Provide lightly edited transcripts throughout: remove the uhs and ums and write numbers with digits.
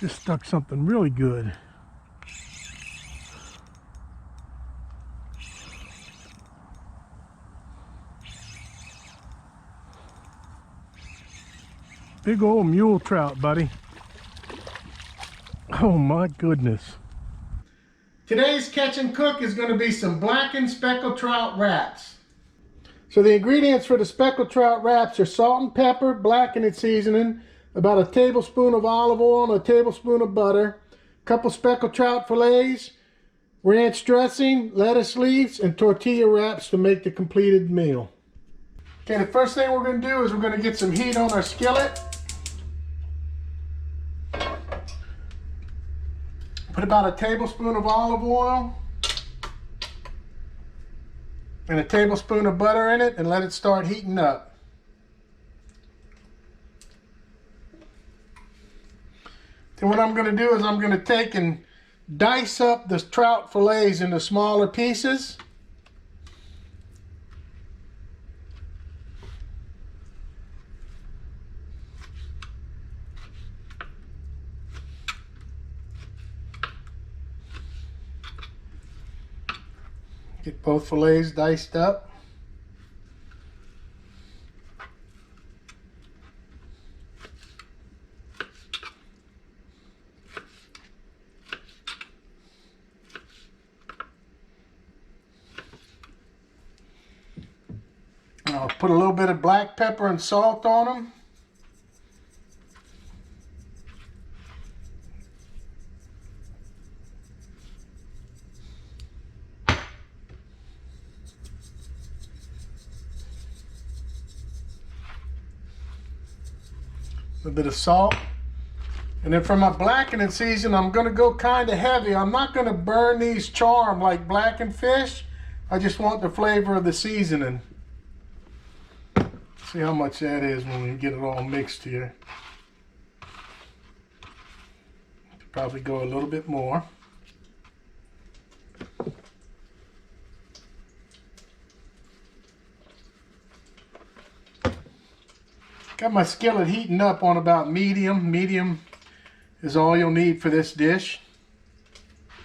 Just stuck something really good. Big old mule trout, buddy. Oh my goodness. Today's catch and cook is going to be some blackened speckled trout wraps. So the ingredients for the speckled trout wraps are salt and pepper, blackened seasoning, about a tablespoon of olive oil and a tablespoon of butter, a couple speckled trout fillets, ranch dressing, lettuce leaves, and tortilla wraps to make the completed meal. Okay, the first thing we're going to do is we're going to get some heat on our skillet. Put about a tablespoon of olive oil and a tablespoon of butter in it and let it start heating up. Then what I'm going to do is I'm going to take and dice up the trout fillets into smaller pieces. Get both fillets diced up. I'll put a little bit of black pepper and salt on them. A little bit of salt. And then for my blackening season, I'm going to go kind of heavy. I'm not going to burn these charm like blackened fish. I just want the flavor of the seasoning. See how much that is when we get it all mixed here. Probably go a little bit more. Got my skillet heating up on about medium. Medium is all you'll need for this dish.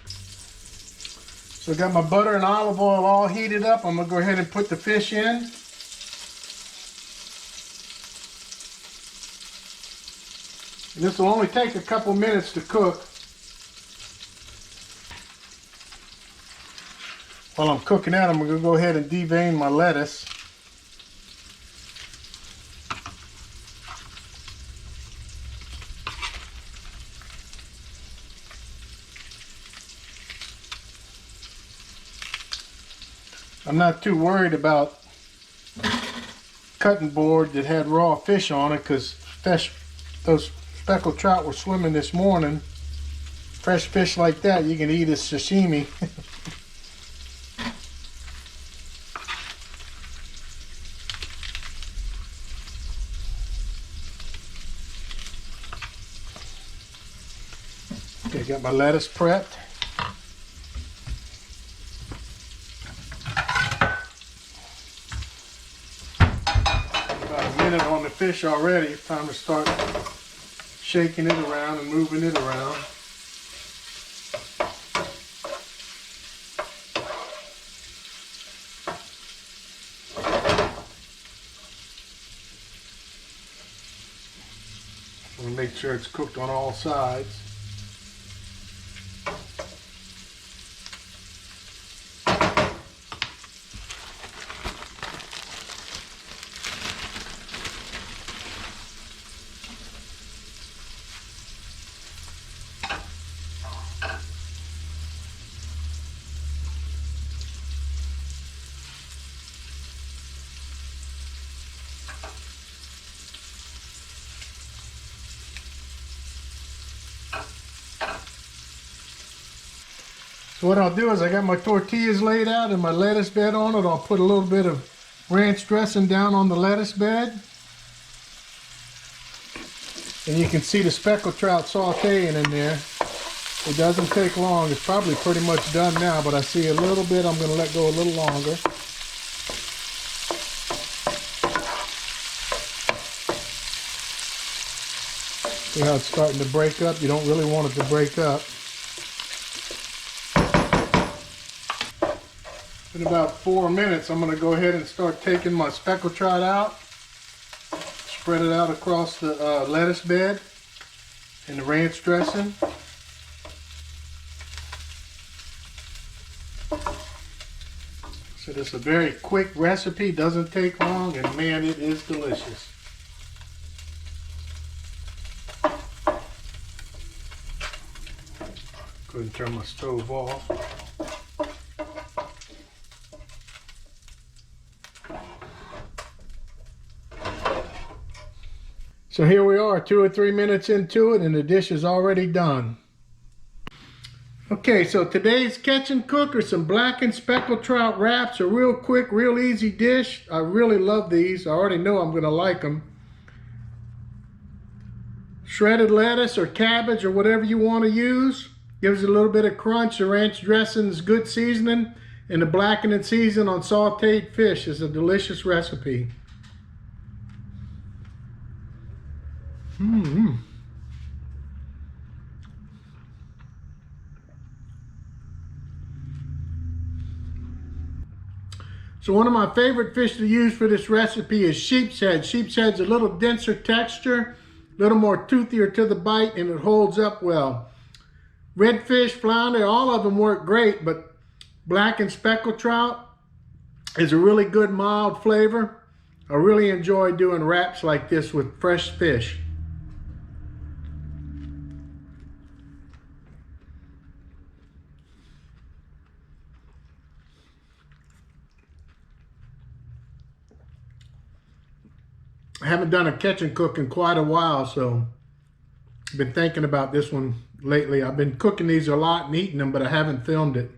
So I got my butter and olive oil all heated up. I'm going to go ahead and put the fish in. This will only take a couple minutes to cook. While I'm cooking that, I'm going to go ahead and devein my lettuce. I'm not too worried about cutting board that had raw fish on it because those speckled trout were swimming this morning. Fresh fish like that you can eat as sashimi. Okay, got my lettuce prepped. About a minute on the fish already. It's time to start shaking it around and moving it around. We'll make sure it's cooked on all sides. So what I'll do is I got my tortillas laid out and my lettuce bed on it. I'll put a little bit of ranch dressing down on the lettuce bed. And you can see the speckled trout sauteing in there. It doesn't take long. It's probably pretty much done now, but I see a little bit. I'm going to let go a little longer. See how it's starting to break up? You don't really want it to break up. In about 4 minutes, I'm going to go ahead and start taking my speckled trout out. Spread it out across the lettuce bed and the ranch dressing. So this is a very quick recipe, doesn't take long, and man, it is delicious. Go ahead and turn my stove off. So here we are, 2 or 3 minutes into it, and the dish is already done. Okay, so today's catch and cook are some blackened speckled trout wraps. A real quick, real easy dish. I really love these. I already know I'm gonna like them. Shredded lettuce or cabbage or whatever you want to use. Gives it a little bit of crunch. The ranch dressing is good seasoning, and the blackened and seasoned on sauteed fish is a delicious recipe. So one of my favorite fish to use for this recipe is sheep's head. Sheep's head's a little denser texture, a little more toothier to the bite, and it holds up well. Redfish, flounder, all of them work great, but blackened speckled trout is a really good mild flavor. I really enjoy doing wraps like this with fresh fish. I haven't done a catch and cook in quite a while, so I've been thinking about this one lately. I've been cooking these a lot and eating them, but I haven't filmed it.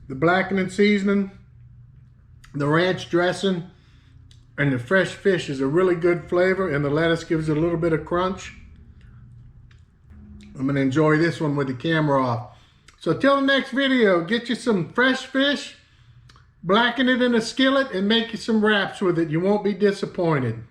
The blackened and seasoning, the ranch dressing, and the fresh fish is a really good flavor, and the lettuce gives it a little bit of crunch. I'm going to enjoy this one with the camera off. So till the next video, get you some fresh fish, blacken it in a skillet, and make you some wraps with it. You won't be disappointed.